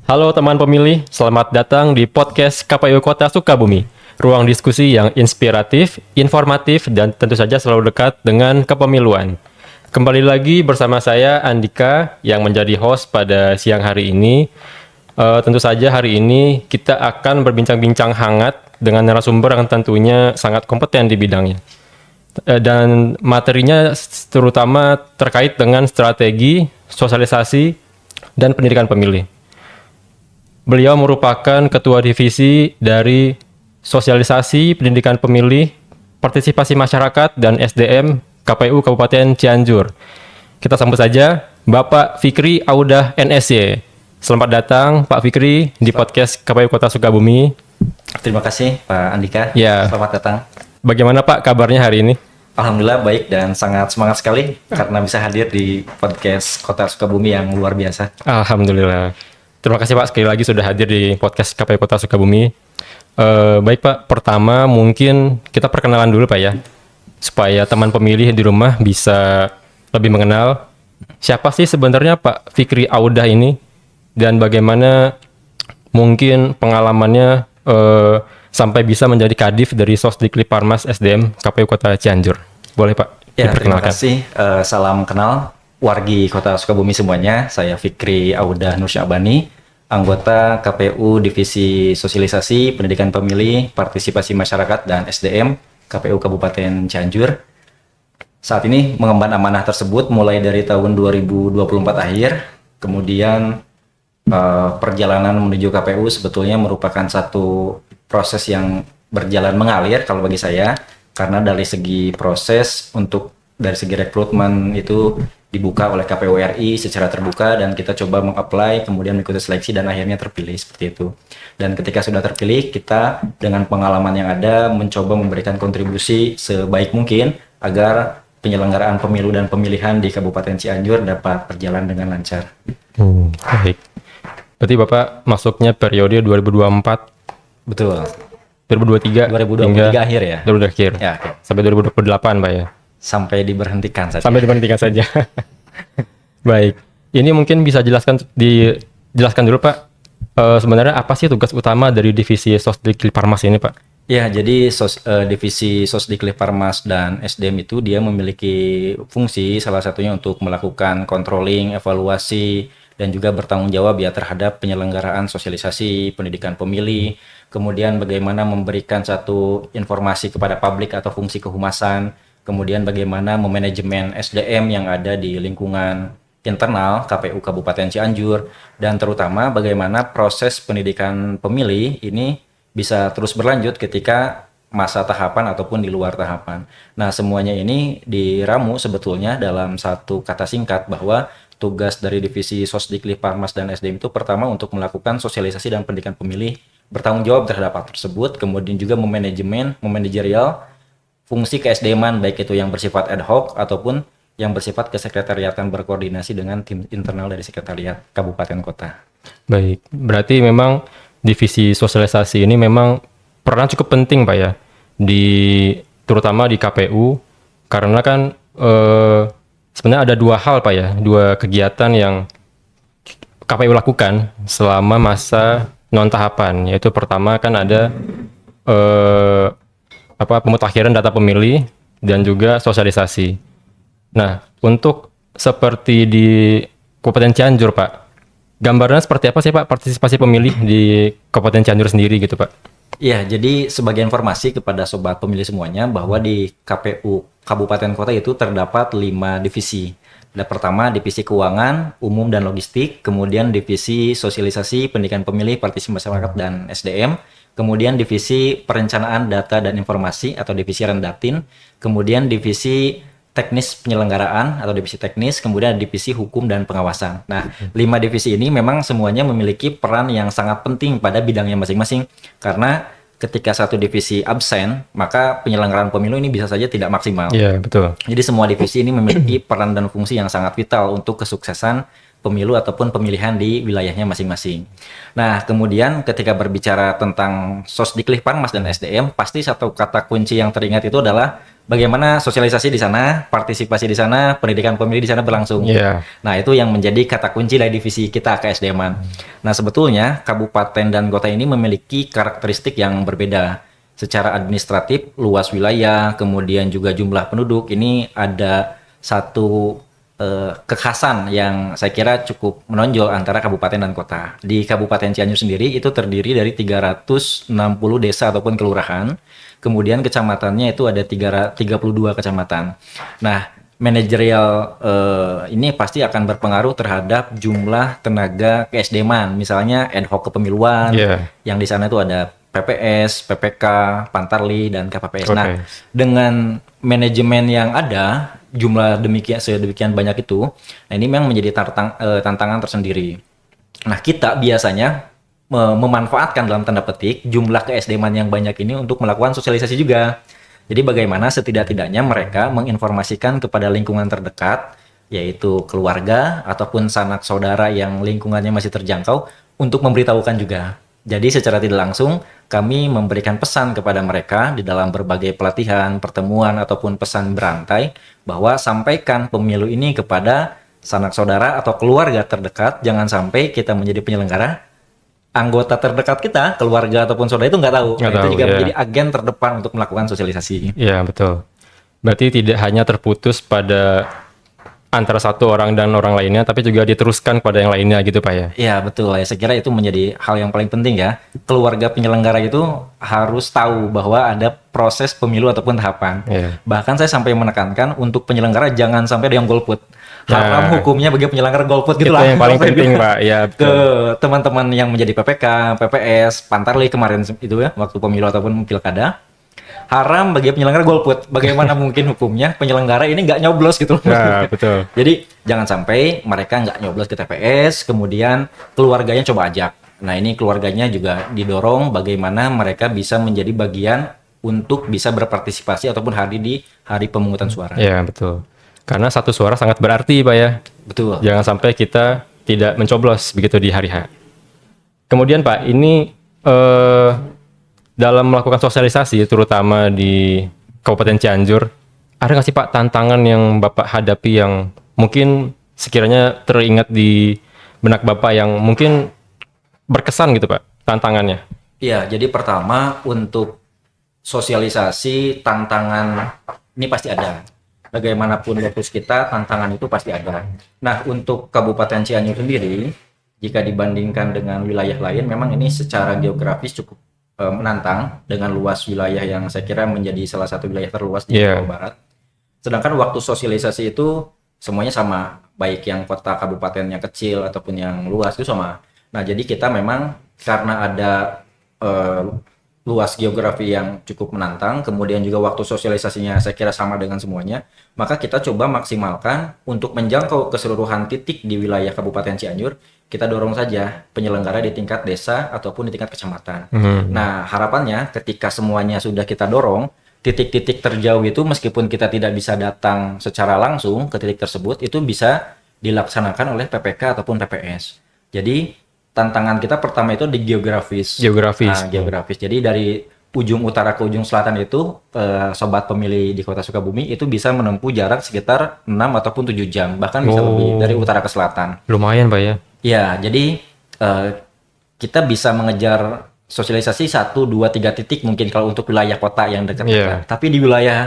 Halo teman pemilih, selamat datang di podcast KPU Kota Sukabumi. Ruang diskusi yang inspiratif, informatif, dan tentu saja selalu dekat dengan kepemiluan. Kembali lagi bersama saya Andika yang menjadi host pada siang hari ini. Tentu saja hari ini kita akan berbincang-bincang hangat dengan narasumber yang tentunya sangat kompeten di bidangnya. Dan materinya terutama terkait dengan strategi, sosialisasi, dan pendidikan pemilih. Beliau merupakan Ketua Divisi dari Sosialisasi Pendidikan Pemilih, Partisipasi Masyarakat, dan SDM KPU Kabupaten Cianjur. Kita sambut saja Bapak Fikri Audah NSY. Selamat datang Pak Fikri di podcast KPU Kota Sukabumi. Terima kasih Pak Andika. Ya. Selamat datang. Bagaimana Pak kabarnya hari ini? Alhamdulillah baik dan sangat semangat sekali karena bisa hadir di podcast Kota Sukabumi yang luar biasa. Alhamdulillah. Terima kasih Pak sekali lagi sudah hadir di podcast KPU Kota Sukabumi. Baik Pak, pertama mungkin kita perkenalan dulu Pak ya, supaya teman pemilih di rumah bisa lebih mengenal siapa sih sebenarnya Pak Fikri Audah ini dan bagaimana mungkin pengalamannya sampai bisa menjadi Kadif dari Sosdikli Parmas SDM KPU Kota Cianjur. Boleh Pak Ya, terima diperkenalkan? kasih. Salam kenal wargi Kota Sukabumi semuanya. Saya Fikri Audah Nursyabani, anggota KPU Divisi Sosialisasi Pendidikan Pemilih, Partisipasi Masyarakat, dan SDM KPU Kabupaten Cianjur. Saat ini mengemban amanah tersebut mulai dari tahun 2024 akhir. Kemudian perjalanan menuju KPU sebetulnya merupakan satu proses yang berjalan mengalir kalau bagi saya, karena dari segi proses dari segi rekrutmen itu dibuka oleh KPU RI secara terbuka dan kita coba meng-apply, kemudian mengikuti seleksi dan akhirnya terpilih seperti itu. Dan ketika sudah terpilih, kita dengan pengalaman yang ada mencoba memberikan kontribusi sebaik mungkin agar penyelenggaraan pemilu dan pemilihan di Kabupaten Cianjur dapat berjalan dengan lancar. Baik. Berarti Bapak masuknya periode 2024, Betul. 2023, 2023 hingga akhir ya? 2023 akhir. Ya, oke. Sampai 2028 Pak ya. Sampai diberhentikan saja. Sampai diberhentikan saja. Baik. Ini mungkin bisa dijelaskan dulu Pak. Sebenarnya apa sih tugas utama dari divisi Sosdikli Parmas ini Pak? Ya, jadi divisi Sosdikli Parmas dan SDM itu dia memiliki fungsi salah satunya untuk melakukan controlling, evaluasi, dan juga bertanggung jawab ya terhadap penyelenggaraan sosialisasi pendidikan pemilih, kemudian bagaimana memberikan satu informasi kepada publik atau fungsi kehumasan, kemudian bagaimana memanajemen SDM yang ada di lingkungan internal KPU Kabupaten Cianjur, dan terutama bagaimana proses pendidikan pemilih ini bisa terus berlanjut ketika masa tahapan ataupun di luar tahapan. Nah, semuanya ini diramu sebetulnya dalam satu kata singkat bahwa tugas dari divisi Sosdikli Parmas dan SDM itu pertama untuk melakukan sosialisasi dan pendidikan pemilih, bertanggung jawab terhadap hal tersebut, kemudian juga memanajerial fungsi ke-SDM-an, baik itu yang bersifat ad hoc ataupun yang bersifat kesekretariatan berkoordinasi dengan tim internal dari sekretariat kabupaten kota. Baik. Berarti memang divisi sosialisasi ini memang peran cukup penting Pak ya, terutama di KPU, karena kan sebenarnya ada dua hal Pak ya, dua kegiatan yang KPU lakukan selama masa non tahapan, yaitu pertama kan ada pemutakhiran data pemilih dan juga sosialisasi. Nah, untuk seperti di Kabupaten Cianjur Pak, gambarannya seperti apa sih Pak partisipasi pemilih di Kabupaten Cianjur sendiri gitu Pak? Iya, jadi sebagai informasi kepada sobat pemilih semuanya bahwa di KPU Kabupaten Kota itu terdapat 5 divisi. Ada pertama divisi keuangan, umum dan logistik, kemudian divisi sosialisasi, pendidikan pemilih, partisipasi masyarakat dan SDM, kemudian divisi perencanaan data dan informasi atau divisi Rendatin, kemudian divisi teknis penyelenggaraan atau divisi teknis, kemudian divisi hukum dan pengawasan. Nah, 5 divisi ini memang semuanya memiliki peran yang sangat penting pada bidangnya masing-masing, karena ketika satu divisi absen, maka penyelenggaraan pemilu ini bisa saja tidak maksimal. Iya, betul. Jadi semua divisi ini memiliki peran dan fungsi yang sangat vital untuk kesuksesan pemilu ataupun pemilihan di wilayahnya masing-masing. Nah, kemudian ketika berbicara tentang Sosdikli Parmas dan SDM, pasti satu kata kunci yang teringat itu adalah bagaimana sosialisasi di sana, partisipasi di sana, pendidikan pemilih di sana berlangsung. Iya. Nah, itu yang menjadi kata kunci dari divisi kita KSDM-an. Nah, sebetulnya kabupaten dan kota ini memiliki karakteristik yang berbeda. Secara administratif, luas wilayah, kemudian juga jumlah penduduk, ini ada satu kekhasan yang saya kira cukup menonjol antara kabupaten dan kota. Di Kabupaten Cianjur sendiri itu terdiri dari 360 desa ataupun kelurahan. Kemudian kecamatannya itu ada 32 kecamatan. Nah, manajerial ini pasti akan berpengaruh terhadap jumlah tenaga keesdeman. Misalnya ad hoc kepemiluan, yang di sana itu ada PPS, PPK, Pantarli, dan KPPS. Nah, dengan manajemen yang ada, jumlah sedemikian banyak itu, nah ini memang menjadi tantangan tersendiri. Nah, kita biasanya memanfaatkan dalam tanda petik jumlah keesdeman yang banyak ini untuk melakukan sosialisasi juga. Jadi bagaimana setidak-tidaknya mereka menginformasikan kepada lingkungan terdekat, yaitu keluarga ataupun sanak saudara yang lingkungannya masih terjangkau, untuk memberitahukan juga. Jadi secara tidak langsung kami memberikan pesan kepada mereka di dalam berbagai pelatihan, pertemuan, ataupun pesan berantai bahwa sampaikan pemilu ini kepada sanak saudara atau keluarga terdekat. Jangan sampai kita menjadi penyelenggara, anggota terdekat kita, keluarga ataupun saudara itu nggak tahu. Itu juga menjadi agen terdepan untuk melakukan sosialisasi. Iya, betul. Berarti tidak hanya terputus pada antara satu orang dan orang lainnya, tapi juga diteruskan pada yang lainnya gitu Pak ya? Iya betul, ya saya kira itu menjadi hal yang paling penting ya. Keluarga penyelenggara itu harus tahu bahwa ada proses pemilu ataupun tahapan. Bahkan saya sampai menekankan untuk penyelenggara jangan sampai ada yang golput. Haram hukumnya bagi penyelenggara golput gitu lah. Itu yang paling penting Pak, ya betul. Ke teman-teman yang menjadi PPK, PPS, Pantarli kemarin itu ya, waktu pemilu ataupun pilkada. Haram bagi penyelenggara golput. Bagaimana mungkin hukumnya penyelenggara ini nggak nyoblos gitu. Nah, betul. Jadi jangan sampai mereka nggak nyoblos ke TPS, kemudian keluarganya coba ajak. Nah ini keluarganya juga didorong bagaimana mereka bisa menjadi bagian untuk bisa berpartisipasi ataupun hadir di hari pemungutan suara. Iya betul. Karena satu suara sangat berarti Pak ya. Betul. Jangan sampai kita tidak mencoblos begitu di hari H. Kemudian Pak, ini dalam melakukan sosialisasi, terutama di Kabupaten Cianjur, ada nggak sih Pak tantangan yang Bapak hadapi yang mungkin sekiranya teringat di benak Bapak yang mungkin berkesan gitu Pak, tantangannya? Iya, jadi pertama untuk sosialisasi tantangan ini pasti ada. Bagaimanapun fokus kita, tantangan itu pasti ada. Nah, untuk Kabupaten Cianjur sendiri, jika dibandingkan dengan wilayah lain, memang ini secara geografis cukup menantang dengan luas wilayah yang saya kira menjadi salah satu wilayah terluas di Jawa Barat. Sedangkan waktu sosialisasi itu semuanya sama, baik yang kota kabupatennya kecil ataupun yang luas itu sama. Nah, jadi kita memang karena ada luas geografi yang cukup menantang, kemudian juga waktu sosialisasinya saya kira sama dengan semuanya, maka kita coba maksimalkan untuk menjangkau keseluruhan titik di wilayah Kabupaten Cianjur. Kita dorong saja penyelenggara di tingkat desa ataupun di tingkat kecamatan. Nah, harapannya ketika semuanya sudah kita dorong, titik-titik terjauh itu meskipun kita tidak bisa datang secara langsung ke titik tersebut, itu bisa dilaksanakan oleh PPK ataupun PPS. Jadi, tantangan kita pertama itu di geografis. Nah, geografis. Jadi, dari ujung utara ke ujung selatan itu, sobat pemilih di Kota Sukabumi itu bisa menempuh jarak sekitar 6 ataupun 7 jam. Bahkan bisa lebih dari utara ke selatan. Lumayan Pak ya? Ya, jadi kita bisa mengejar sosialisasi 1, 2, 3 titik mungkin kalau untuk wilayah kota yang dekat. Tapi di wilayah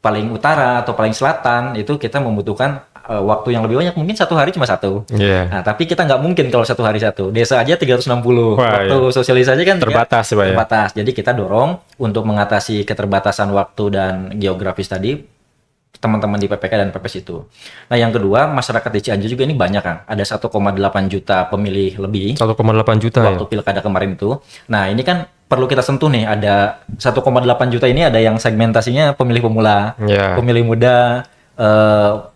paling utara atau paling selatan itu kita membutuhkan waktu yang lebih banyak, mungkin satu hari cuma satu. Nah, tapi kita nggak mungkin kalau satu hari satu. Desa aja 360. Waktu sosialisasi kan terbatas, Pak ya? Terbatas. Jadi kita dorong untuk mengatasi keterbatasan waktu dan geografis tadi, teman-teman di PPK dan PPS itu. Nah, yang kedua, masyarakat di Cianjur juga ini banyak kan. Ada 1,8 juta pemilih lebih. 1,8 juta waktu pilkada kemarin itu. Nah, ini kan perlu kita sentuh nih. Ada 1,8 juta ini ada yang segmentasinya pemilih pemula, pemilih muda,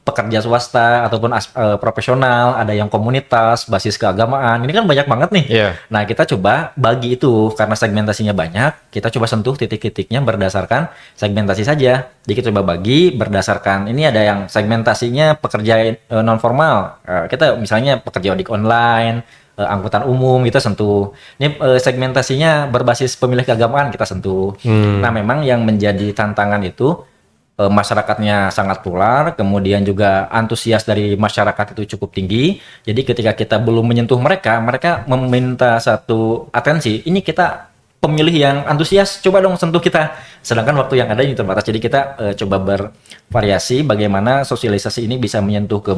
pekerja swasta ataupun profesional, ada yang komunitas, basis keagamaan. Ini kan banyak banget nih. Nah, kita coba bagi itu karena segmentasinya banyak, kita coba sentuh titik-titiknya berdasarkan segmentasi saja. Jadi kita coba bagi berdasarkan ini ada yang segmentasinya pekerja non formal. Kita misalnya pekerja ojek online, angkutan umum kita sentuh. Ini segmentasinya berbasis pemilih keagamaan kita sentuh. Nah, memang yang menjadi tantangan itu masyarakatnya sangat plural, kemudian juga antusias dari masyarakat itu cukup tinggi. Jadi ketika kita belum menyentuh mereka, mereka meminta satu atensi. Ini kita pemilih yang antusias, coba dong sentuh kita. Sedangkan waktu yang ada ini terbatas. Jadi kita coba bervariasi bagaimana sosialisasi ini bisa menyentuh ke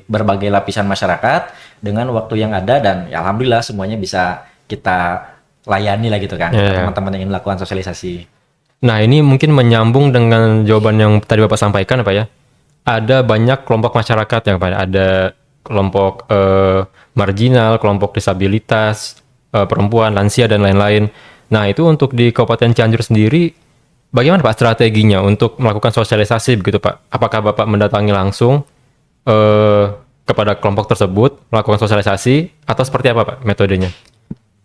berbagai lapisan masyarakat dengan waktu yang ada, dan ya alhamdulillah semuanya bisa kita layani lah gitu kan. Teman-teman yang ingin melakukan sosialisasi. Nah, ini mungkin menyambung dengan jawaban yang tadi Bapak sampaikan, Pak ya. Ada banyak kelompok masyarakat ya, Pak. Ada kelompok marginal, kelompok disabilitas, perempuan, lansia, dan lain-lain. Nah, itu untuk di Kabupaten Cianjur sendiri, bagaimana Pak strateginya untuk melakukan sosialisasi begitu Pak? Apakah Bapak mendatangi langsung kepada kelompok tersebut, melakukan sosialisasi, atau seperti apa Pak metodenya?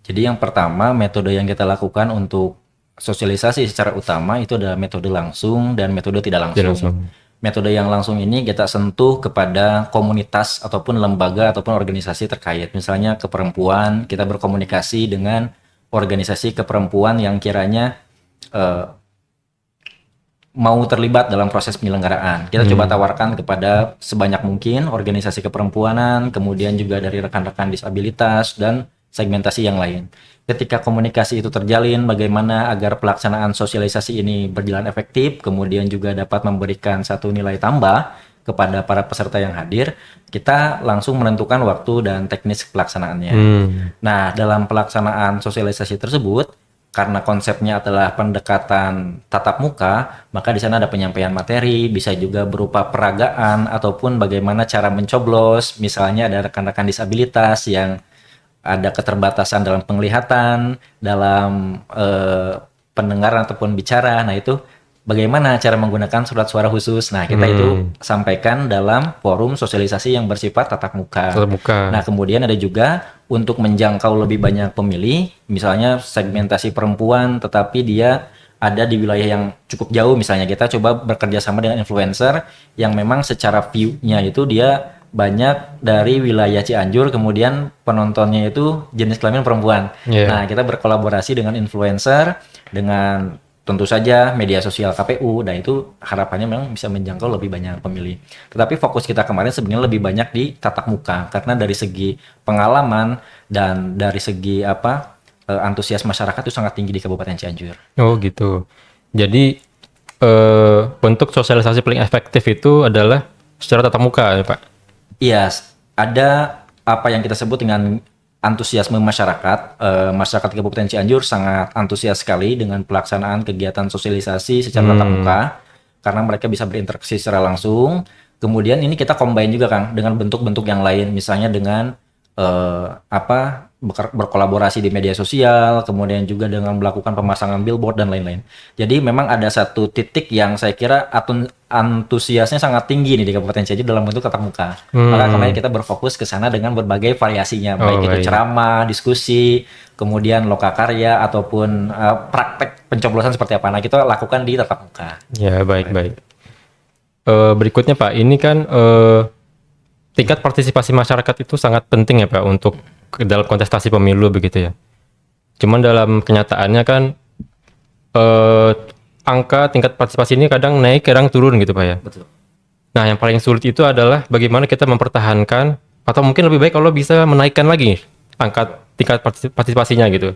Jadi yang pertama, metode yang kita lakukan untuk sosialisasi secara utama itu adalah metode langsung dan metode tidak langsung. Metode yang langsung ini kita sentuh kepada komunitas ataupun lembaga ataupun organisasi terkait. Misalnya ke perempuan, kita berkomunikasi dengan organisasi keperempuan yang kiranya mau terlibat dalam proses penyelenggaraan. Kita coba tawarkan kepada sebanyak mungkin organisasi keperempuanan, kemudian juga dari rekan-rekan disabilitas dan segmentasi yang lain. Ketika komunikasi itu terjalin, bagaimana agar pelaksanaan sosialisasi ini berjalan efektif, kemudian juga dapat memberikan satu nilai tambah kepada para peserta yang hadir, kita langsung menentukan waktu dan teknis pelaksanaannya. Nah, dalam pelaksanaan sosialisasi tersebut, karena konsepnya adalah pendekatan tatap muka, maka di sana ada penyampaian materi, bisa juga berupa peragaan ataupun bagaimana cara mencoblos. Misalnya ada rekan-rekan disabilitas yang ada keterbatasan dalam penglihatan, dalam pendengaran ataupun bicara. Nah, itu bagaimana cara menggunakan surat suara khusus. Nah, kita itu sampaikan dalam forum sosialisasi yang bersifat tatap muka. Nah, kemudian ada juga untuk menjangkau lebih banyak pemilih, misalnya segmentasi perempuan, tetapi dia ada di wilayah yang cukup jauh. Misalnya kita coba bekerja sama dengan influencer yang memang secara view-nya itu dia banyak dari wilayah Cianjur, kemudian penontonnya itu jenis kelamin perempuan. Nah, kita berkolaborasi dengan influencer, dengan tentu saja media sosial KPU, dan itu harapannya memang bisa menjangkau lebih banyak pemilih. Tetapi fokus kita kemarin sebenarnya lebih banyak di tatap muka, karena dari segi pengalaman dan dari segi antusias masyarakat itu sangat tinggi di Kabupaten Cianjur. Oh gitu. Jadi bentuk sosialisasi paling efektif itu adalah secara tatap muka ya Pak? Iya, ada apa yang kita sebut dengan antusiasme masyarakat. Masyarakat Kabupaten Cianjur sangat antusias sekali dengan pelaksanaan kegiatan sosialisasi secara tatap muka, karena mereka bisa berinteraksi secara langsung. Kemudian ini kita combine juga Kang dengan bentuk-bentuk yang lain, misalnya dengan berkolaborasi di media sosial, kemudian juga dengan melakukan pemasangan billboard dan lain-lain. Jadi memang ada satu titik yang saya kira antusiasnya sangat tinggi nih di Kabupaten Cianjur dalam bentuk tatap muka. Maka kemarin kita berfokus ke sana dengan berbagai variasinya, baik itu ceramah, diskusi, kemudian lokakarya ataupun praktek pencoblosan seperti apa. Nah, kita lakukan di tatap muka. Ya, baik. Berikutnya Pak, ini kan tingkat partisipasi masyarakat itu sangat penting ya Pak untuk dalam kontestasi pemilu begitu ya. Cuman dalam kenyataannya kan angka tingkat partisipasi ini kadang naik, kadang turun gitu Pak ya. Betul. Nah, yang paling sulit itu adalah bagaimana kita mempertahankan, atau mungkin lebih baik kalau bisa menaikkan lagi angka tingkat partisipasinya gitu.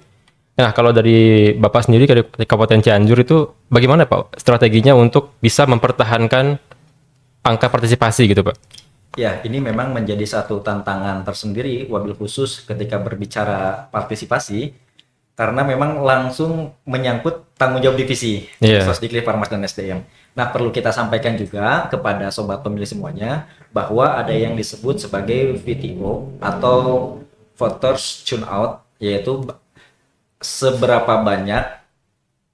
Nah, kalau dari Bapak sendiri di Kabupaten Cianjur itu bagaimana Pak strateginya untuk bisa mempertahankan angka partisipasi gitu Pak? Ya, ini memang menjadi satu tantangan tersendiri wabil khusus ketika berbicara partisipasi, karena memang langsung menyangkut tanggung jawab divisi Sosdiklir Parmas dan SDM. Nah, perlu kita sampaikan juga kepada sobat pemilih semuanya bahwa ada yang disebut sebagai VTO atau Voters Turnout, yaitu seberapa banyak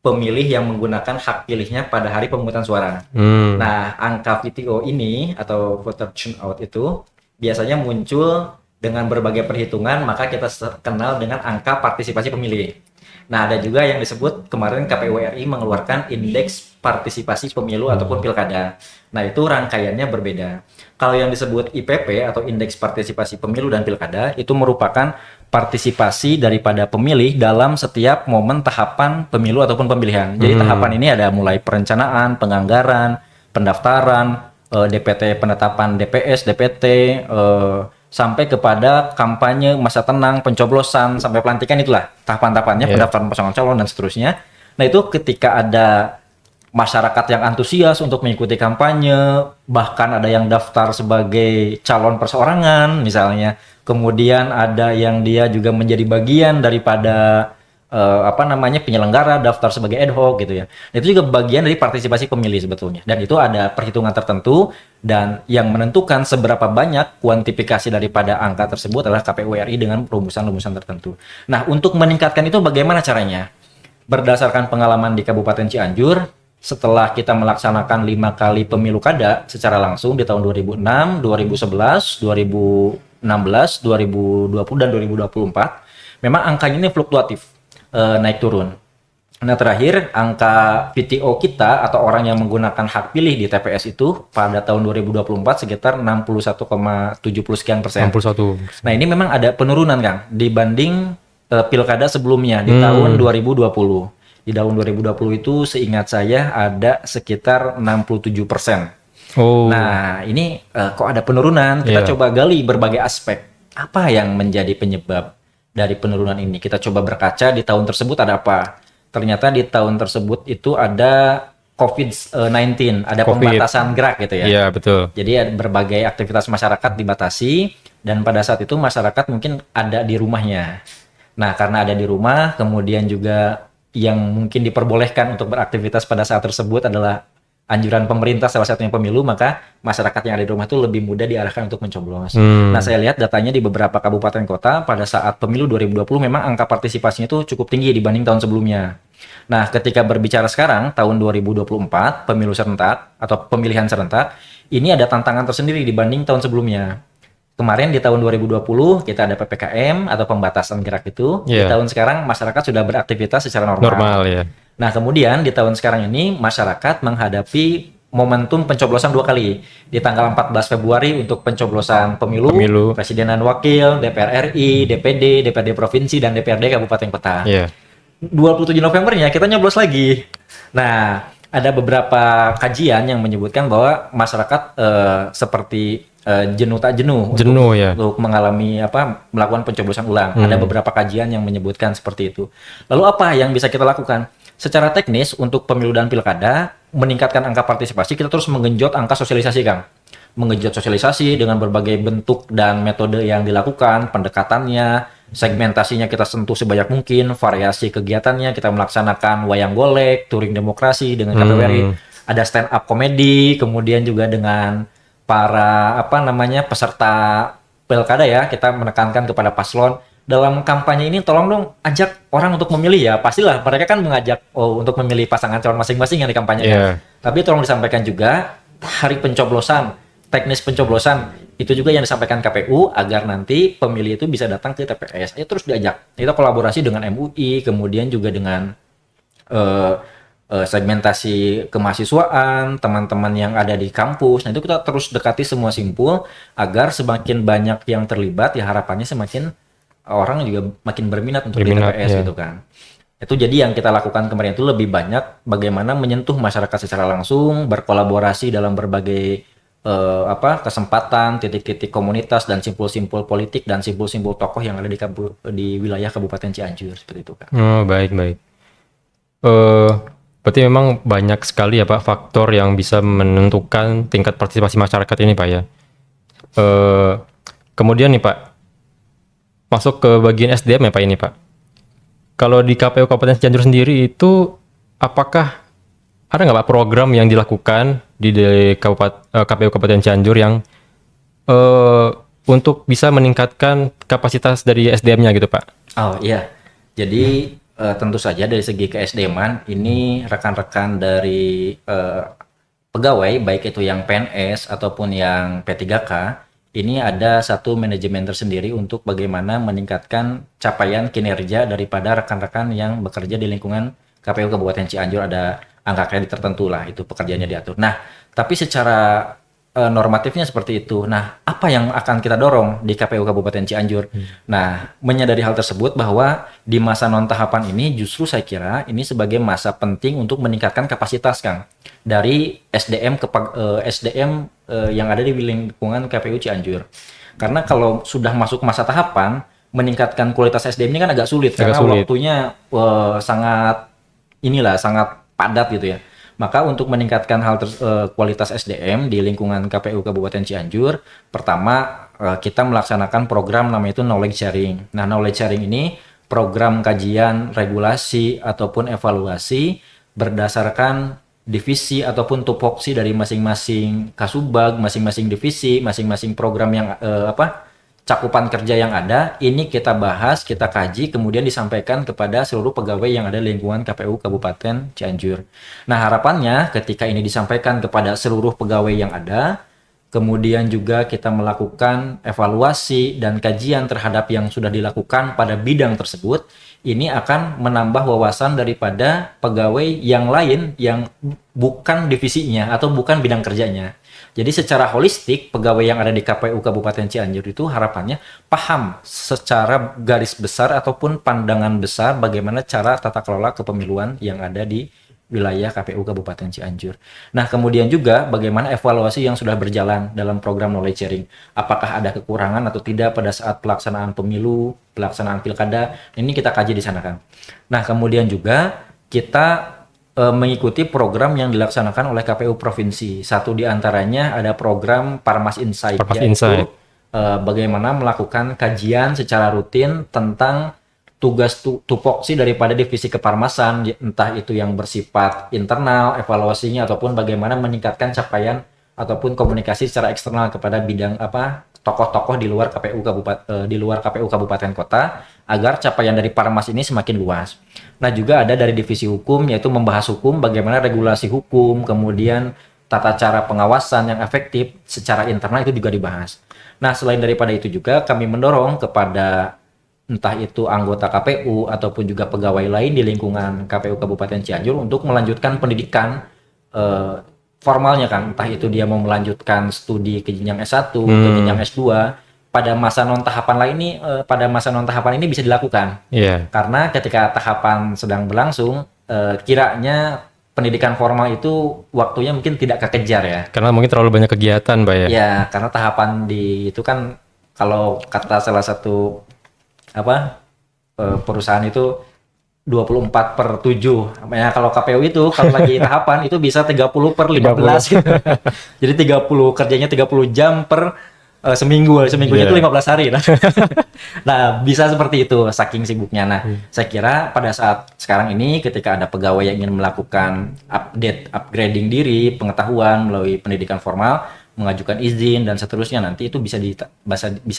pemilih yang menggunakan hak pilihnya pada hari pemungutan suara. Nah, angka VTO ini atau voter turnout itu biasanya muncul dengan berbagai perhitungan, maka kita kenal dengan angka partisipasi pemilih. Nah, ada juga yang disebut kemarin KPU RI mengeluarkan indeks partisipasi pemilu ataupun pilkada. Nah, itu rangkaiannya berbeda. Kalau yang disebut IPP atau indeks partisipasi pemilu dan pilkada itu merupakan partisipasi daripada pemilih dalam setiap momen tahapan pemilu ataupun pemilihan. Jadi tahapan ini ada mulai perencanaan, penganggaran, pendaftaran, DPT, penetapan DPS, DPT, sampai kepada kampanye, masa tenang, pencoblosan, sampai pelantikan, itulah tahapan-tahapannya, pendaftaran pasangan calon dan seterusnya. Nah itu ketika ada masyarakat yang antusias untuk mengikuti kampanye, bahkan ada yang daftar sebagai calon perseorangan misalnya, kemudian ada yang dia juga menjadi bagian daripada penyelenggara, daftar sebagai ad hoc gitu ya. Itu juga bagian dari partisipasi pemilih sebetulnya. Dan itu ada perhitungan tertentu, dan yang menentukan seberapa banyak kuantifikasi daripada angka tersebut adalah KPU RI dengan rumusan-rumusan tertentu. Nah, untuk meningkatkan itu bagaimana caranya? Berdasarkan pengalaman di Kabupaten Cianjur, setelah kita melaksanakan 5 kali pemilu kada secara langsung di tahun 2006, 2011, 2016, 2020, dan 2024, memang angkanya ini fluktuatif, naik turun. Nah terakhir, angka PTO kita atau orang yang menggunakan hak pilih di TPS itu pada tahun 2024 sekitar 61,70 sekian persen. 61. Nah ini memang ada penurunan Kang dibanding pilkada sebelumnya di tahun 2020. Di tahun 2020 itu seingat saya ada sekitar 67%. Oh. Nah ini kok ada penurunan, kita coba gali berbagai aspek. Apa yang menjadi penyebab dari penurunan ini? Kita coba berkaca di tahun tersebut ada apa. Ternyata di tahun tersebut itu ada COVID-19, ada pembatasan gerak gitu ya. Iya, betul. Jadi ada berbagai aktivitas masyarakat dibatasi, dan pada saat itu masyarakat mungkin ada di rumahnya. Nah, karena ada di rumah, kemudian juga yang mungkin diperbolehkan untuk beraktivitas pada saat tersebut adalah anjuran pemerintah, salah satunya pemilu, maka masyarakat yang ada di rumah itu lebih mudah diarahkan untuk mencoblos. Nah, saya lihat datanya di beberapa kabupaten kota pada saat pemilu 2020 memang angka partisipasinya itu cukup tinggi dibanding tahun sebelumnya. Nah, ketika berbicara sekarang, tahun 2024, pemilu serentak atau pemilihan serentak, ini ada tantangan tersendiri dibanding tahun sebelumnya. Kemarin di tahun 2020 kita ada PPKM atau pembatasan gerak itu. Di tahun sekarang masyarakat sudah beraktivitas secara normal. Normal ya. Nah, kemudian di tahun sekarang ini masyarakat menghadapi momentum pencoblosan 2 kali. Di tanggal 14 Februari untuk pencoblosan pemilu, presiden dan wakil, DPR RI, DPD, DPRD provinsi, dan DPRD kabupaten kota. 27 Novembernya kita nyoblos lagi. Nah, ada beberapa kajian yang menyebutkan bahwa masyarakat seperti jenuh tak jenuh untuk mengalami melakukan pencoblosan ulang. Ada beberapa kajian yang menyebutkan seperti itu. Lalu apa yang bisa kita lakukan? Secara teknis untuk pemilu dan pilkada meningkatkan angka partisipasi, kita terus menggenjot angka sosialisasi, Kang. Menggenjot sosialisasi dengan berbagai bentuk dan metode yang dilakukan, pendekatannya, segmentasinya kita sentuh sebanyak mungkin, variasi kegiatannya, kita melaksanakan wayang golek, touring demokrasi dengan KPU RI, ada stand up komedi, kemudian juga dengan para peserta pilkada ya, kita menekankan kepada paslon dalam kampanye ini tolong dong ajak orang untuk memilih ya. Pastilah mereka kan mengajak untuk memilih pasangan calon masing-masing yang dikampanyekan. Tapi tolong disampaikan juga hari pencoblosan, teknis pencoblosan itu juga yang disampaikan KPU agar nanti pemilih itu bisa datang ke TPS. Ayo terus diajak. Kita kolaborasi dengan MUI, kemudian juga dengan segmentasi kemahasiswaan, teman-teman yang ada di kampus. Nah itu kita terus dekati semua simpul agar semakin banyak yang terlibat ya, harapannya semakin orang juga makin berminat untuk di TPS gitu kan. Itu jadi yang kita lakukan kemarin itu lebih banyak bagaimana menyentuh masyarakat secara langsung, berkolaborasi dalam berbagai kesempatan, titik-titik komunitas dan simpul-simpul politik dan simpul-simpul tokoh yang ada di wilayah Kabupaten Cianjur seperti itu kan. Oh, baik. Berarti memang banyak sekali ya Pak faktor yang bisa menentukan tingkat partisipasi masyarakat ini Pak ya. Kemudian nih Pak, masuk ke bagian SDM ya Pak ini Pak. Kalau di KPU Kabupaten Cianjur sendiri itu apakah ada nggak Pak program yang dilakukan di KPU Kabupaten Cianjur yang untuk bisa meningkatkan kapasitas dari SDM-nya gitu Pak? Oh iya, jadi tentu saja dari segi ke-SDM-an ini rekan-rekan dari pegawai baik itu yang PNS ataupun yang P3K ini ada satu manajemen tersendiri untuk bagaimana meningkatkan capaian kinerja daripada rekan-rekan yang bekerja di lingkungan KPU Kabupaten Cianjur. Ada angka kredit tertentu lah, itu pekerjaannya diatur. Nah, tapi secara normatifnya seperti itu. Nah, apa yang akan kita dorong di KPU Kabupaten Cianjur? Nah, menyadari hal tersebut bahwa di masa non tahapan ini justru saya kira ini sebagai masa penting untuk meningkatkan kapasitas, Kang, dari SDM SDM yang ada di lingkungan KPU Cianjur. Karena kalau sudah masuk masa tahapan, meningkatkan kualitas SDM ini kan agak sulit karena waktunya sangat padat gitu ya. Maka untuk meningkatkan kualitas SDM di lingkungan KPU Kabupaten Cianjur, pertama kita melaksanakan program namanya itu knowledge sharing. Nah, knowledge sharing ini program kajian, regulasi ataupun evaluasi berdasarkan divisi ataupun tupoksi dari masing-masing kasubag, masing-masing divisi, masing-masing program yang cakupan kerja yang ada, ini kita bahas, kita kaji, kemudian disampaikan kepada seluruh pegawai yang ada di lingkungan KPU Kabupaten Cianjur. Nah, harapannya ketika ini disampaikan kepada seluruh pegawai yang ada, kemudian juga kita melakukan evaluasi dan kajian terhadap yang sudah dilakukan pada bidang tersebut, ini akan menambah wawasan daripada pegawai yang lain yang bukan divisinya atau bukan bidang kerjanya. Jadi secara holistik, pegawai yang ada di KPU Kabupaten Cianjur itu harapannya paham secara garis besar ataupun pandangan besar bagaimana cara tata kelola kepemiluan yang ada di wilayah KPU Kabupaten Cianjur. Nah, kemudian juga bagaimana evaluasi yang sudah berjalan dalam program knowledge sharing. Apakah ada kekurangan atau tidak pada saat pelaksanaan pemilu, pelaksanaan pilkada, ini kita kaji di sana, kan. Nah, kemudian juga kita mengikuti program yang dilaksanakan oleh KPU Provinsi. Satu di antaranya ada program Parmas Insight, yaitu bagaimana melakukan kajian secara rutin tentang tugas tupoksi daripada divisi keparmasan, entah itu yang bersifat internal, evaluasinya, ataupun bagaimana meningkatkan capaian ataupun komunikasi secara eksternal kepada bidang tokoh-tokoh di luar KPU Kabupaten Kota agar capaian dari Parmas ini semakin luas. Nah, juga ada dari divisi hukum, yaitu membahas hukum, bagaimana regulasi hukum, kemudian tata cara pengawasan yang efektif secara internal itu juga dibahas. Nah, selain daripada itu juga kami mendorong kepada entah itu anggota KPU ataupun juga pegawai lain di lingkungan KPU Kabupaten Cianjur untuk melanjutkan pendidikan formalnya, kan, entah itu dia mau melanjutkan studi ke jenjang S1, ke jenjang S2, pada masa non tahapan ini bisa dilakukan. Karena ketika tahapan sedang berlangsung, kiranya pendidikan formal itu waktunya mungkin tidak kekejar ya. Karena mungkin terlalu banyak kegiatan, Pak ya. Ya, karena tahapan itu kan kalau kata salah satu perusahaan itu 24/7. Ya, kalau KPU itu kalau lagi tahapan itu bisa 30/15 gitu. Jadi 30 jam per seminggunya itu 15 hari. Nah, bisa seperti itu saking sibuknya. Nah, saya kira pada saat sekarang ini ketika ada pegawai yang ingin melakukan upgrading diri, pengetahuan melalui pendidikan formal, mengajukan izin dan seterusnya, nanti itu bisa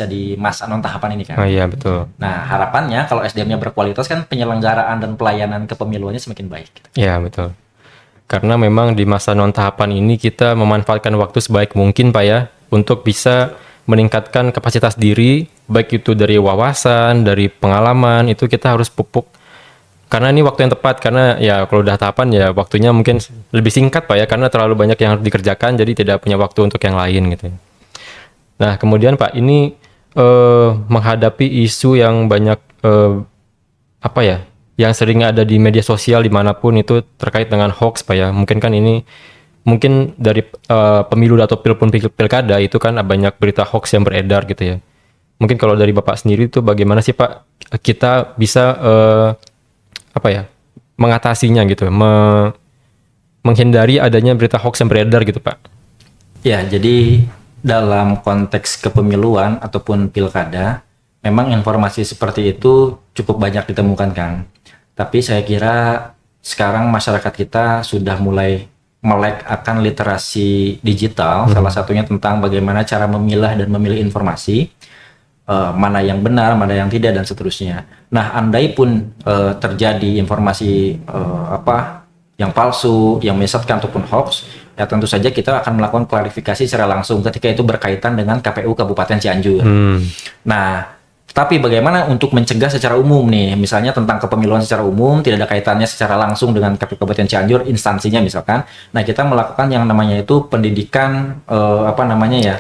di masa non tahapan ini, kan. Oh iya, betul. Nah, harapannya kalau SDM-nya berkualitas, kan penyelenggaraan dan pelayanan kepemiluannya semakin baik. Iya, betul. Karena memang di masa non tahapan ini kita memanfaatkan waktu sebaik mungkin, Pak ya, untuk bisa meningkatkan kapasitas diri, baik itu dari wawasan, dari pengalaman, itu kita harus pupuk. Karena ini waktu yang tepat, karena ya kalau udah tahapan ya waktunya mungkin lebih singkat, Pak ya, karena terlalu banyak yang harus dikerjakan, jadi tidak punya waktu untuk yang lain gitu. Nah, kemudian Pak, ini menghadapi isu yang banyak yang sering ada di media sosial dimanapun itu terkait dengan hoax, Pak ya. Mungkin dari pemilu atau pilkada itu kan banyak berita hoax yang beredar gitu ya. Mungkin kalau dari Bapak sendiri itu bagaimana sih, Pak, kita bisa mengatasinya gitu, menghindari adanya berita hoax yang beredar gitu, Pak? Ya, jadi dalam konteks kepemiluan ataupun pilkada, memang informasi seperti itu cukup banyak ditemukan, kan. Tapi saya kira sekarang masyarakat kita sudah mulai melek akan literasi digital, salah satunya tentang bagaimana cara memilah dan memilih informasi, mana yang benar, mana yang tidak, dan seterusnya. Nah, andai pun terjadi informasi yang palsu, yang menyesatkan ataupun hoax, ya tentu saja kita akan melakukan klarifikasi secara langsung ketika itu berkaitan dengan KPU Kabupaten Cianjur. Nah, Tapi bagaimana untuk mencegah secara umum nih, misalnya tentang kepemiluan secara umum, tidak ada kaitannya secara langsung dengan KPU Kabupaten Cianjur, instansinya misalkan. Nah, kita melakukan yang namanya itu pendidikan, apa namanya ya,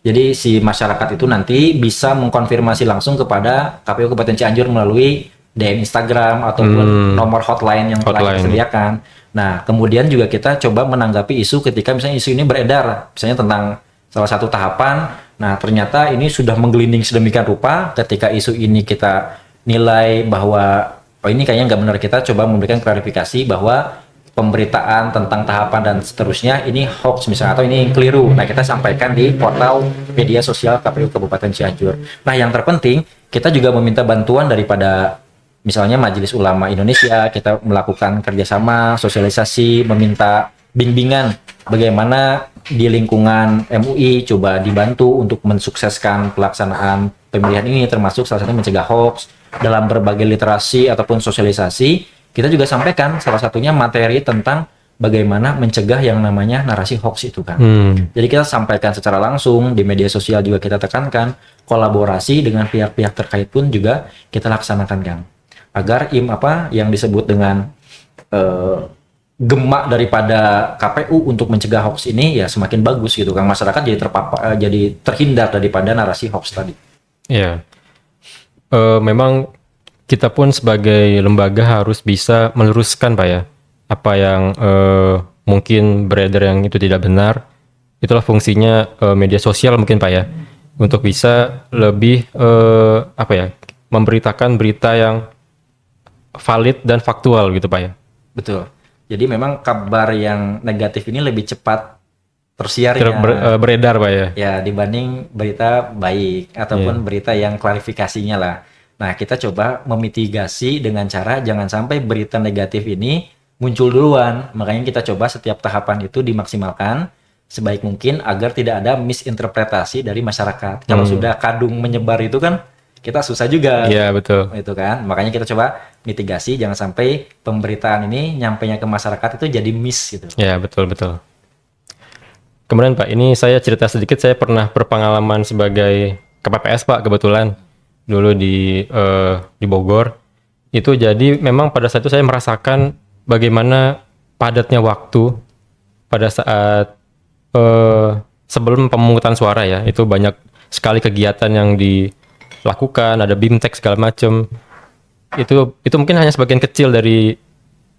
jadi si masyarakat itu nanti bisa mengkonfirmasi langsung kepada KPU Kabupaten Cianjur melalui DM Instagram ataupun nomor hotline yang telah kita sediakan. Nah, kemudian juga kita coba menanggapi isu ketika misalnya isu ini beredar, misalnya tentang salah satu tahapan. Nah, ternyata ini sudah menggelinding sedemikian rupa. Ketika isu ini kita nilai bahwa oh ini kayaknya nggak benar, kita coba memberikan klarifikasi bahwa pemberitaan tentang tahapan dan seterusnya ini hoax misalnya atau ini keliru. Nah, kita sampaikan di portal media sosial KPU Kabupaten Cianjur. Nah, yang terpenting kita juga meminta bantuan daripada misalnya Majelis Ulama Indonesia. Kita melakukan kerjasama, sosialisasi, meminta bimbingan bagaimana di lingkungan MUI coba dibantu untuk mensukseskan pelaksanaan pemilihan ini, termasuk salah satunya mencegah hoax dalam berbagai literasi ataupun sosialisasi. Kita juga sampaikan salah satunya materi tentang bagaimana mencegah yang namanya narasi hoax itu kan. Jadi kita sampaikan secara langsung, di media sosial juga kita tekankan, kolaborasi dengan pihak-pihak terkait pun juga kita laksanakan kan. Agar yang disebut dengan gemak daripada KPU untuk mencegah hoax ini ya semakin bagus gitu kan, masyarakat jadi terhindar daripada narasi hoax tadi. Iya, memang kita pun sebagai lembaga harus bisa meluruskan Pak ya, apa yang mungkin beredar yang itu tidak benar. Itulah fungsinya media sosial mungkin Pak ya, untuk bisa lebih memberitakan berita yang valid dan faktual gitu Pak ya. Betul. Jadi memang kabar yang negatif ini lebih cepat tersiarnya, beredar Pak ya. Ya, dibanding berita baik ataupun berita yang klarifikasinya lah. Nah, kita coba memitigasi dengan cara jangan sampai berita negatif ini muncul duluan. Makanya kita coba setiap tahapan itu dimaksimalkan sebaik mungkin agar tidak ada misinterpretasi dari masyarakat. Kalau sudah kadung menyebar itu kan kita susah juga. Iya, betul. Itu kan. Makanya kita coba mitigasi jangan sampai pemberitaan ini nyampainya ke masyarakat itu jadi miss gitu. Iya, betul. Kemudian Pak, ini saya cerita sedikit, saya pernah berpengalaman sebagai KPPS Pak kebetulan dulu di Bogor. Itu jadi memang pada saat itu saya merasakan bagaimana padatnya waktu pada saat sebelum pemungutan suara ya. Itu banyak sekali kegiatan yang dilakukan, ada BIMTEK segala macam. Itu mungkin hanya sebagian kecil dari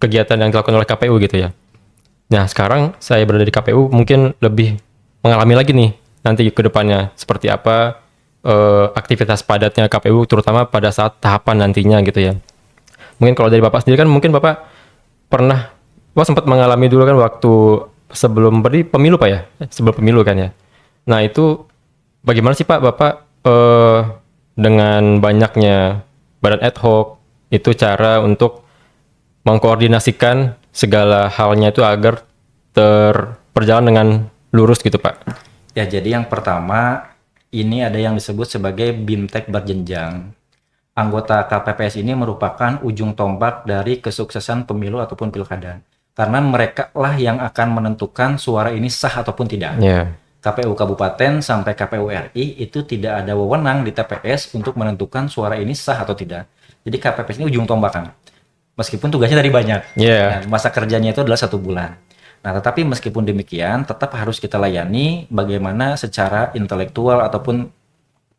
kegiatan yang dilakukan oleh KPU gitu ya. Nah, sekarang saya berada di KPU mungkin lebih mengalami lagi nih nanti ke depannya seperti apa aktivitas padatnya KPU terutama pada saat tahapan nantinya gitu ya. Mungkin kalau dari Bapak sendiri kan mungkin Bapak pernah sempat mengalami dulu kan waktu sebelum pemilu Pak ya, sebelum pemilu kan ya. Nah, itu bagaimana sih Pak Bapak dengan banyaknya badan ad hoc itu cara untuk mengkoordinasikan segala halnya itu agar berjalan dengan lurus gitu Pak? Ya, jadi yang pertama ini ada yang disebut sebagai BIMTEK berjenjang. Anggota KPPS ini merupakan ujung tombak dari kesuksesan pemilu ataupun pilkada. Karena mereka lah yang akan menentukan suara ini sah ataupun tidak. KPU Kabupaten sampai KPU RI itu tidak ada wewenang di TPS untuk menentukan suara ini sah atau tidak. Jadi KPPS ini ujung tombakan. Meskipun tugasnya dari banyak. Dan masa kerjanya itu adalah 1 bulan. Nah, tetapi meskipun demikian, tetap harus kita layani bagaimana secara intelektual ataupun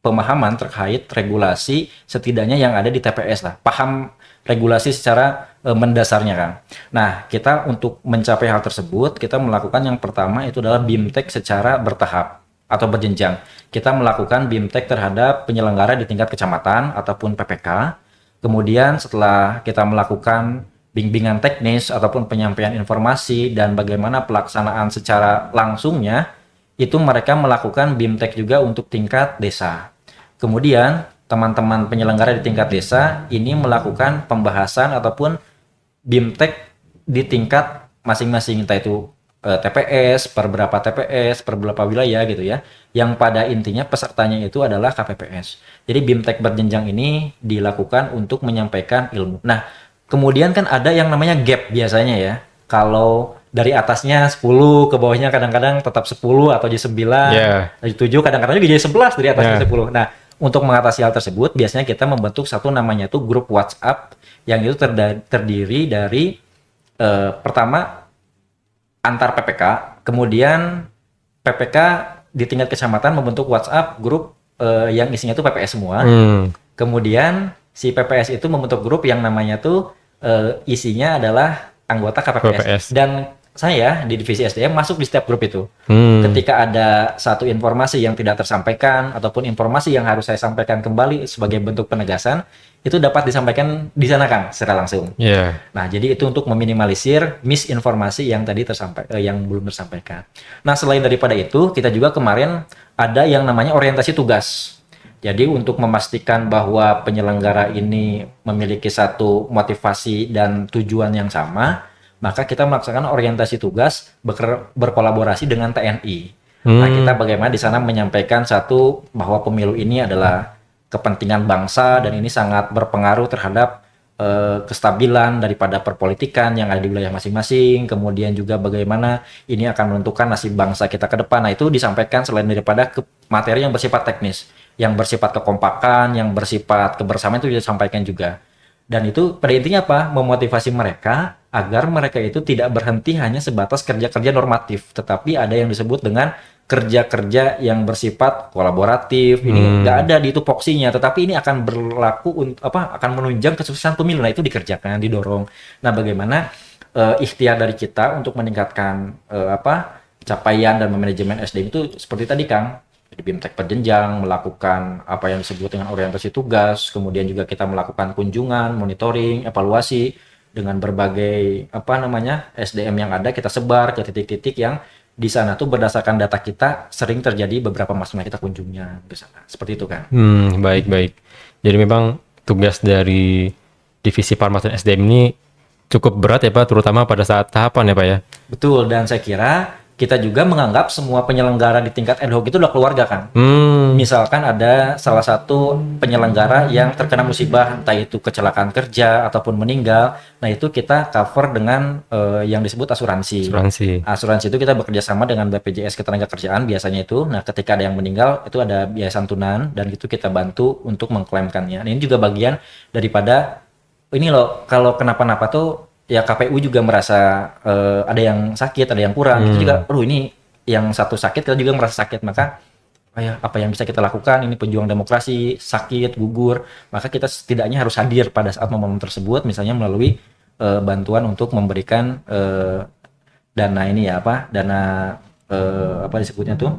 pemahaman terkait regulasi setidaknya yang ada di TPS lah. Paham regulasi secara mendasarnya kan. Nah, kita untuk mencapai hal tersebut, kita melakukan yang pertama itu adalah BIMTEK secara bertahap atau berjenjang. Kita melakukan BIMTEK terhadap penyelenggara di tingkat kecamatan ataupun PPK. Kemudian setelah kita melakukan bimbingan teknis ataupun penyampaian informasi dan bagaimana pelaksanaan secara langsungnya, itu mereka melakukan BIMTEK juga untuk tingkat desa. Kemudian teman-teman penyelenggara di tingkat desa ini melakukan pembahasan ataupun BIMTEK di tingkat masing-masing, entah itu TPS, per beberapa wilayah gitu ya, yang pada intinya pesertanya itu adalah KPPS. Jadi BIMTEK berjenjang ini dilakukan untuk menyampaikan ilmu. Nah, kemudian kan ada yang namanya gap biasanya ya. Kalau dari atasnya 10, ke bawahnya kadang-kadang tetap 10 atau jadi 9, jadi 7, kadang-kadang juga jadi 11 dari atasnya 10. Nah, untuk mengatasi hal tersebut, biasanya kita membentuk satu namanya tuh grup WhatsApp yang itu terdiri dari pertama antar PPK, kemudian PPK di tingkat kecamatan membentuk WhatsApp grup yang isinya tuh PPS semua. Kemudian si PPS itu membentuk grup yang namanya tuh isinya adalah anggota KPPS. Dan saya di divisi SDM masuk di setiap grup itu. Ketika ada satu informasi yang tidak tersampaikan ataupun informasi yang harus saya sampaikan kembali sebagai bentuk penegasan, itu dapat disampaikan di sana Kang secara langsung. Nah, jadi itu untuk meminimalisir misinformasi yang tadi yang belum tersampaikan. Nah, selain daripada itu, kita juga kemarin ada yang namanya orientasi tugas. Jadi untuk memastikan bahwa penyelenggara ini memiliki satu motivasi dan tujuan yang sama, maka kita melaksanakan orientasi tugas berkolaborasi dengan TNI. Nah, kita bagaimana di sana menyampaikan satu bahwa pemilu ini adalah kepentingan bangsa dan ini sangat berpengaruh terhadap kestabilan daripada perpolitikan yang ada di wilayah masing-masing. Kemudian juga bagaimana ini akan menentukan nasib bangsa kita ke depan. Nah, itu disampaikan selain daripada materi yang bersifat teknis, yang bersifat kekompakan, yang bersifat kebersamaan itu disampaikan juga. Dan itu pada intinya apa? Memotivasi mereka agar mereka itu tidak berhenti hanya sebatas kerja-kerja normatif, tetapi ada yang disebut dengan kerja-kerja yang bersifat kolaboratif. Ini nggak ada di tupoksinya, tetapi ini akan berlaku akan menunjang kesuksesan pemilu. Nah, itu dikerjakan, didorong. Nah, bagaimana ikhtiar dari kita untuk meningkatkan capaian dan manajemen SDM itu seperti tadi Kang, di BIMTEK berjenjang, melakukan apa yang disebut dengan orientasi tugas, kemudian juga kita melakukan kunjungan, monitoring, evaluasi dengan berbagai SDM yang ada, kita sebar ke titik-titik yang di sana tuh berdasarkan data kita sering terjadi beberapa masalah kita kunjungnya ke sana. Seperti itu kan. Baik. Jadi memang tugas dari divisi Parmas dan SDM ini cukup berat ya Pak, terutama pada saat tahapan ya Pak ya. Betul, dan saya kira kita juga menganggap semua penyelenggara di tingkat ad hoc itu udah keluarga kan. Misalkan ada salah satu penyelenggara yang terkena musibah, entah itu kecelakaan kerja ataupun meninggal, nah itu kita cover dengan yang disebut asuransi. Asuransi itu kita bekerja sama dengan BPJS Ketenagakerjaan biasanya itu. Nah, ketika ada yang meninggal itu ada biaya santunan dan itu kita bantu untuk mengklaimkannya. Nah, ini juga bagian daripada ini loh, kalau kenapa-napa tuh ya KPU juga merasa ada yang sakit, ada yang kurang. Kita juga, ini yang satu sakit, kita juga merasa sakit. Maka apa yang bisa kita lakukan? Ini pejuang demokrasi, sakit, gugur. Maka kita setidaknya harus hadir pada saat momen tersebut, misalnya melalui bantuan untuk memberikan dana ini ya dana disebutnya tuh?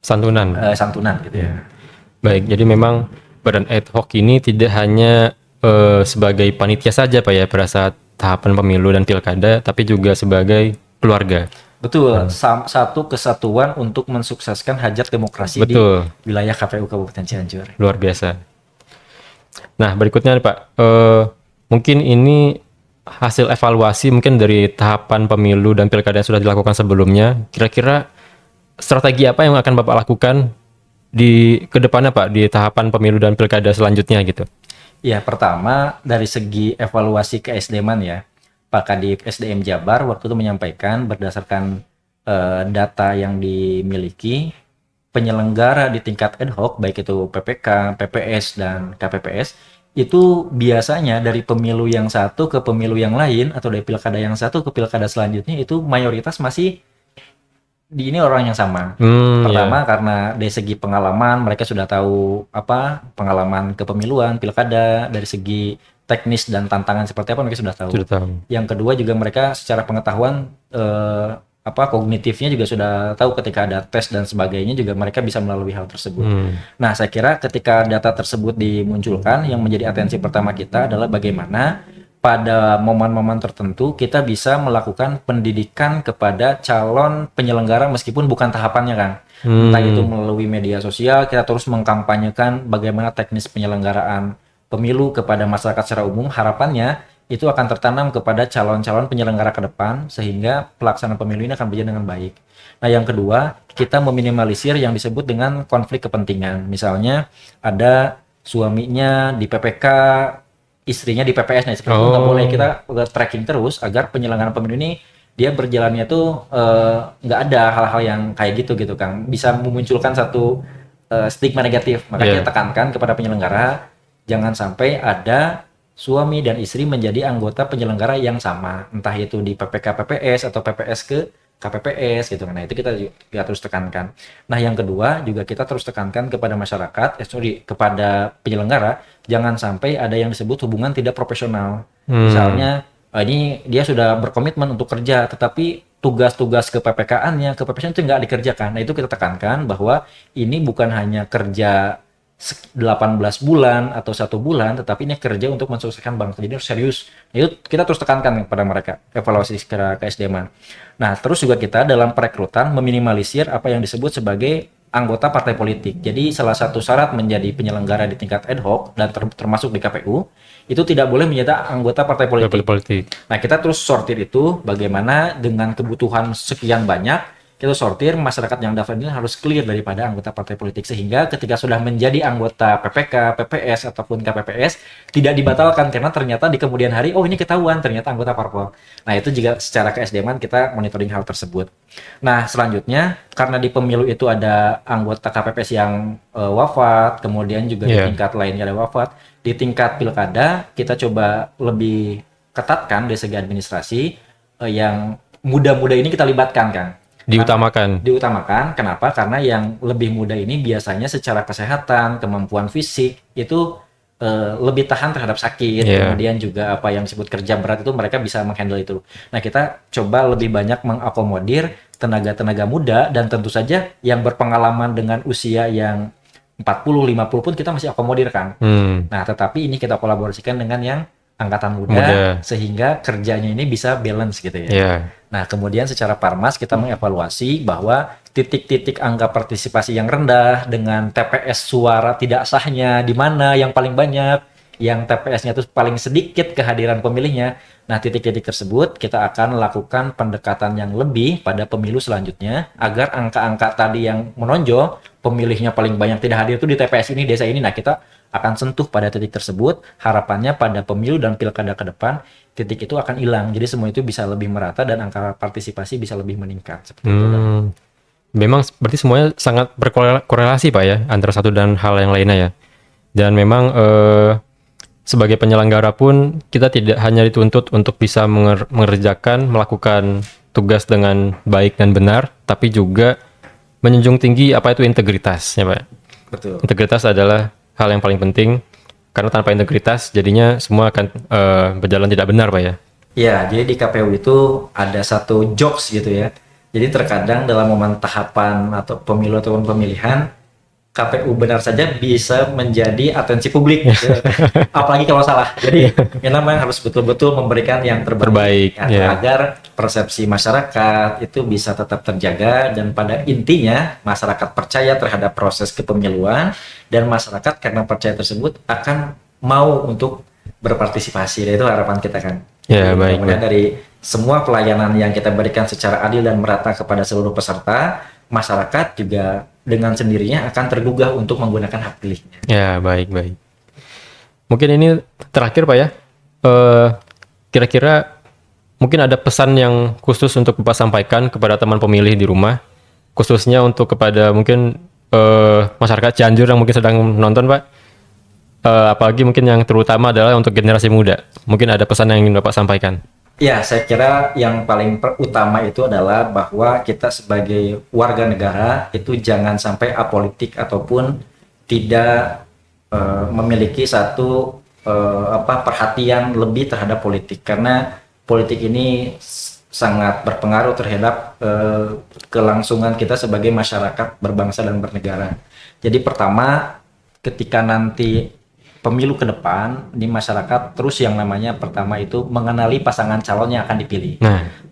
Santunan. Santunan gitu ya. Baik, jadi memang badan ad hoc ini tidak hanya sebagai panitia saja Pak ya pada saat tahapan pemilu dan pilkada, tapi juga sebagai keluarga. Betul, satu kesatuan untuk mensukseskan hajat demokrasi di wilayah KPU Kabupaten Cianjur. Luar biasa. Nah, berikutnya Pak, mungkin ini hasil evaluasi mungkin dari tahapan pemilu dan pilkada yang sudah dilakukan sebelumnya. Kira-kira strategi apa yang akan Bapak lakukan ke depannya Pak di tahapan pemilu dan pilkada selanjutnya gitu? Ya, pertama dari segi evaluasi ke-SDM-an ya, Pak Kadif SDM Jabar waktu itu menyampaikan berdasarkan data yang dimiliki penyelenggara di tingkat ad hoc, baik itu PPK, PPS, dan KPPS, itu biasanya dari pemilu yang satu ke pemilu yang lain, atau dari pilkada yang satu ke pilkada selanjutnya, itu mayoritas masih ini orang yang sama. Pertama karena dari segi pengalaman mereka sudah tahu pengalaman kepemiluan, pilkada, dari segi teknis dan tantangan seperti apa mereka sudah tahu. Yang kedua juga mereka secara pengetahuan kognitifnya juga sudah tahu, ketika ada tes dan sebagainya juga mereka bisa melalui hal tersebut. Nah, saya kira ketika data tersebut dimunculkan, yang menjadi atensi pertama kita adalah bagaimana pada momen-momen tertentu kita bisa melakukan pendidikan kepada calon penyelenggara meskipun bukan tahapannya kan. Entah itu melalui media sosial, kita terus mengkampanyekan bagaimana teknis penyelenggaraan pemilu kepada masyarakat secara umum. Harapannya itu akan tertanam kepada calon-calon penyelenggara ke depan sehingga pelaksanaan pemilu ini akan berjalan dengan baik. Nah, yang kedua, kita meminimalisir yang disebut dengan konflik kepentingan. Misalnya ada suaminya di PPK, istrinya di PPS, nah seperti itu nggak boleh. Kita tracking terus agar penyelenggaraan pemilu ini dia berjalannya tuh nggak ada hal-hal yang kayak gitu Kang. Bisa memunculkan satu stigma negatif. Makanya Iya. tekankan kepada penyelenggara jangan sampai ada suami dan istri menjadi anggota penyelenggara yang sama, entah itu di PPK PPS atau PPS ke KPPS gitu kan. Nah, itu kita juga terus tekankan. Nah, yang kedua juga kita terus tekankan kepada masyarakat, kepada penyelenggara, jangan sampai ada yang disebut hubungan tidak profesional. Misalnya, ini dia sudah berkomitmen untuk kerja, tetapi tugas-tugas ke PPK-nya, ke PPS itu nggak dikerjakan. Nah, itu kita tekankan bahwa ini bukan hanya kerja 18 bulan atau 1 bulan, tetapi ini kerja untuk mensukseskan bangsa. Jadi harus serius. Itu kita terus tekankan kepada mereka, evaluasi secara keSDM-an. Nah, terus juga kita dalam perekrutan meminimalisir apa yang disebut sebagai anggota partai politik. Jadi salah satu syarat menjadi penyelenggara di tingkat ad hoc dan termasuk di KPU, itu tidak boleh menjadi anggota partai politik. Politik. Nah, kita terus sortir itu bagaimana dengan kebutuhan sekian banyak, kita sortir masyarakat yang daftar ini harus clear daripada anggota partai politik, sehingga ketika sudah menjadi anggota PPK, PPS ataupun KPPS tidak dibatalkan karena ternyata di kemudian hari ini ketahuan ternyata anggota parpol. Nah, itu juga secara keSDM-an kita monitoring hal tersebut. Nah, selanjutnya karena di pemilu itu ada anggota KPPS yang wafat, kemudian juga di tingkat lainnya ada wafat, di tingkat pilkada kita coba lebih ketatkan dari segi administrasi, yang muda-muda ini kita libatkan kan. Diutamakan. Kenapa? Karena yang lebih muda ini biasanya secara kesehatan, kemampuan fisik itu lebih tahan terhadap sakit. Kemudian juga apa yang disebut kerja berat itu mereka bisa menghandle itu. Nah, kita coba lebih banyak mengakomodir tenaga-tenaga muda, dan tentu saja yang berpengalaman dengan usia yang 40-50 pun kita masih akomodir kan. Nah, tetapi ini kita kolaborasikan dengan yang angkatan muda sehingga kerjanya ini bisa balance gitu ya. Nah, kemudian secara Parmas kita mengevaluasi bahwa titik-titik angka partisipasi yang rendah dengan TPS suara tidak sahnya di mana yang paling banyak, yang TPS-nya itu paling sedikit kehadiran pemilihnya. Nah, titik-titik tersebut kita akan lakukan pendekatan yang lebih pada pemilu selanjutnya agar angka-angka tadi yang menonjol pemilihnya paling banyak tidak hadir itu di TPS ini, desa ini. Nah, kita akan sentuh pada titik tersebut. Harapannya pada pemilu dan pilkada ke depan titik itu akan hilang. Jadi semua itu bisa lebih merata dan angka partisipasi bisa lebih meningkat. Seperti itu. Memang berarti semuanya sangat berkorelasi Pak ya antara satu dan hal yang lainnya ya. Dan memang sebagai penyelenggara pun kita tidak hanya dituntut untuk bisa melakukan tugas dengan baik dan benar, tapi juga menjunjung tinggi apa itu integritas ya Pak. Betul. Integritas adalah hal yang paling penting, karena tanpa integritas jadinya semua akan berjalan tidak benar Pak ya. Ya, jadi di KPU itu ada satu jokes gitu ya. Jadi terkadang dalam momen tahapan atau pemilu ataupun pemilihan, KPU benar saja bisa menjadi atensi publik gitu. Apalagi kalau salah. Jadi memang harus betul-betul memberikan yang terbaik agar persepsi masyarakat itu bisa tetap terjaga, dan pada intinya masyarakat percaya terhadap proses kepemiluan, dan masyarakat karena percaya tersebut akan mau untuk berpartisipasi. Dan itu harapan kita kan. Ya, baik. Kemudian dari semua pelayanan yang kita berikan secara adil dan merata kepada seluruh peserta, masyarakat juga dengan sendirinya akan tergugah untuk menggunakan hak pilihnya. Ya, baik. Mungkin ini terakhir Pak ya. Kira-kira mungkin ada pesan yang khusus untuk Bapak sampaikan kepada teman pemilih di rumah, khususnya untuk kepada mungkin masyarakat Cianjur yang mungkin sedang menonton Pak. Apalagi mungkin yang terutama adalah untuk generasi muda. Mungkin ada pesan yang ingin Bapak sampaikan. Ya, saya kira yang paling utama itu adalah bahwa kita sebagai warga negara itu jangan sampai apolitik ataupun tidak memiliki satu perhatian lebih terhadap politik, karena politik ini sangat berpengaruh terhadap kelangsungan kita sebagai masyarakat berbangsa dan bernegara. Jadi pertama, ketika nanti pemilu ke depan di masyarakat, terus yang namanya pertama itu mengenali pasangan calon yang akan dipilih.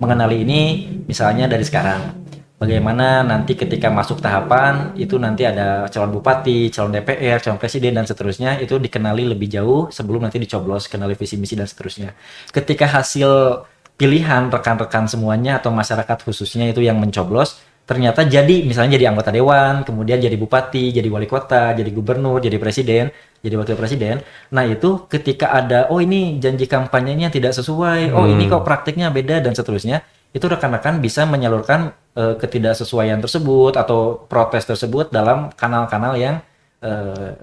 Mengenali ini misalnya dari sekarang. Bagaimana nanti ketika masuk tahapan itu nanti ada calon bupati, calon DPR, calon presiden dan seterusnya, itu dikenali lebih jauh sebelum nanti dicoblos, kenali visi misi dan seterusnya. Ketika hasil pilihan rekan-rekan semuanya atau masyarakat khususnya itu yang mencoblos, ternyata misalnya jadi anggota dewan, kemudian jadi bupati, jadi wali kota, jadi gubernur, jadi presiden, jadi wakil presiden. Nah, itu ketika ada ini janji kampanyenya tidak sesuai, ini kok praktiknya beda dan seterusnya, itu rekan-rekan bisa menyalurkan ketidaksesuaian tersebut atau protes tersebut dalam kanal-kanal yang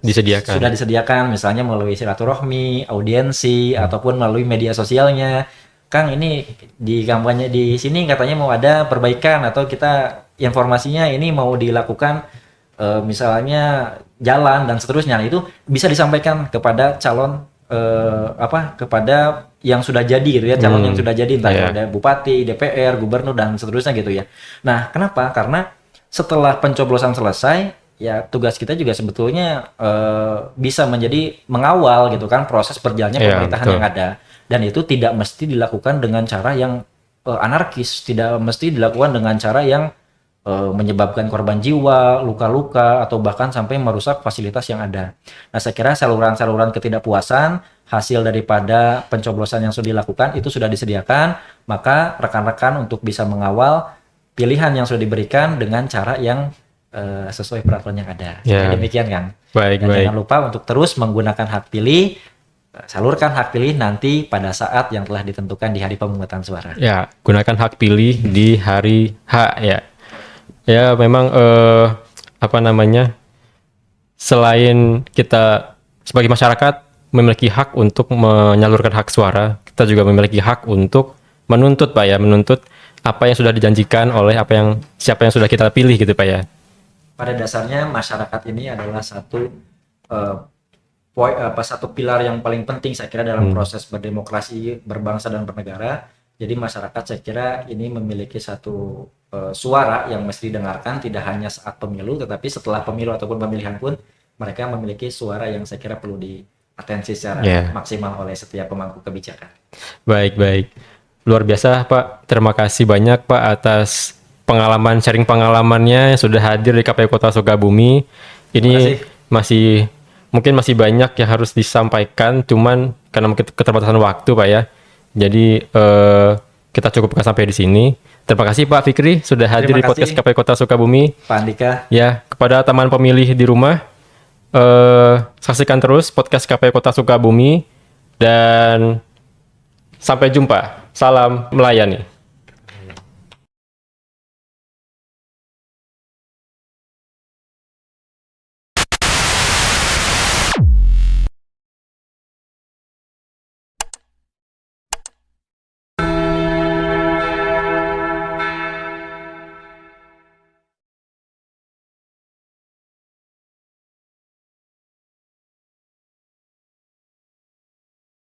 Disediakan. sudah disediakan, misalnya melalui silaturahmi, audiensi, ataupun melalui media sosialnya. Kang, ini di kampanye di sini katanya mau ada perbaikan atau kita informasinya ini mau dilakukan misalnya jalan dan seterusnya. Nah, itu bisa disampaikan kepada calon kepada yang sudah jadi gitu ya, calon yang sudah jadi, entah Iya. ada bupati, DPR, gubernur dan seterusnya gitu ya. Nah, kenapa? Karena setelah pencoblosan selesai, ya tugas kita juga sebetulnya bisa menjadi mengawal gitu kan proses berjalannya Iya, pemerintahan betul. yang ada, dan itu tidak mesti dilakukan dengan cara yang anarkis, tidak mesti dilakukan dengan cara yang menyebabkan korban jiwa, luka-luka, atau bahkan sampai merusak fasilitas yang ada. Nah, saya kira saluran-saluran ketidakpuasan hasil daripada pencoblosan yang sudah dilakukan itu sudah disediakan, maka rekan-rekan untuk bisa mengawal pilihan yang sudah diberikan dengan cara yang sesuai peraturan yang ada. Ya. Jadi demikian, Kang. Baik, Dan baik. jangan lupa untuk terus menggunakan hak pilih, salurkan hak pilih nanti pada saat yang telah ditentukan di hari pemungutan suara. Ya, gunakan hak pilih di hari H ya. Ya, memang apa namanya? Selain kita sebagai masyarakat memiliki hak untuk menyalurkan hak suara, kita juga memiliki hak untuk menuntut, Pak ya, menuntut apa yang sudah dijanjikan oleh siapa yang sudah kita pilih gitu, Pak ya. Pada dasarnya masyarakat ini adalah satu satu pilar yang paling penting saya kira dalam proses berdemokrasi, berbangsa dan bernegara. Jadi masyarakat saya kira ini memiliki satu suara yang mesti didengarkan, tidak hanya saat pemilu, tetapi setelah pemilu ataupun pemilihan pun mereka memiliki suara yang saya kira perlu diatensi secara maksimal oleh setiap pemangku kebijakan. Baik, baik. Luar biasa, Pak. Terima kasih banyak, Pak, atas sharing pengalamannya yang sudah hadir di KPU Kota Sukabumi. Ini mungkin masih banyak yang harus disampaikan, cuman karena mungkin keterbatasan waktu, Pak ya. Jadi kita cukupkan sampai di sini. Terima kasih Pak Fikri sudah hadir di podcast KPU Kota Sukabumi. Pak Andika. Ya, kepada teman pemilih di rumah, saksikan terus podcast KPU Kota Sukabumi dan sampai jumpa. Salam melayani.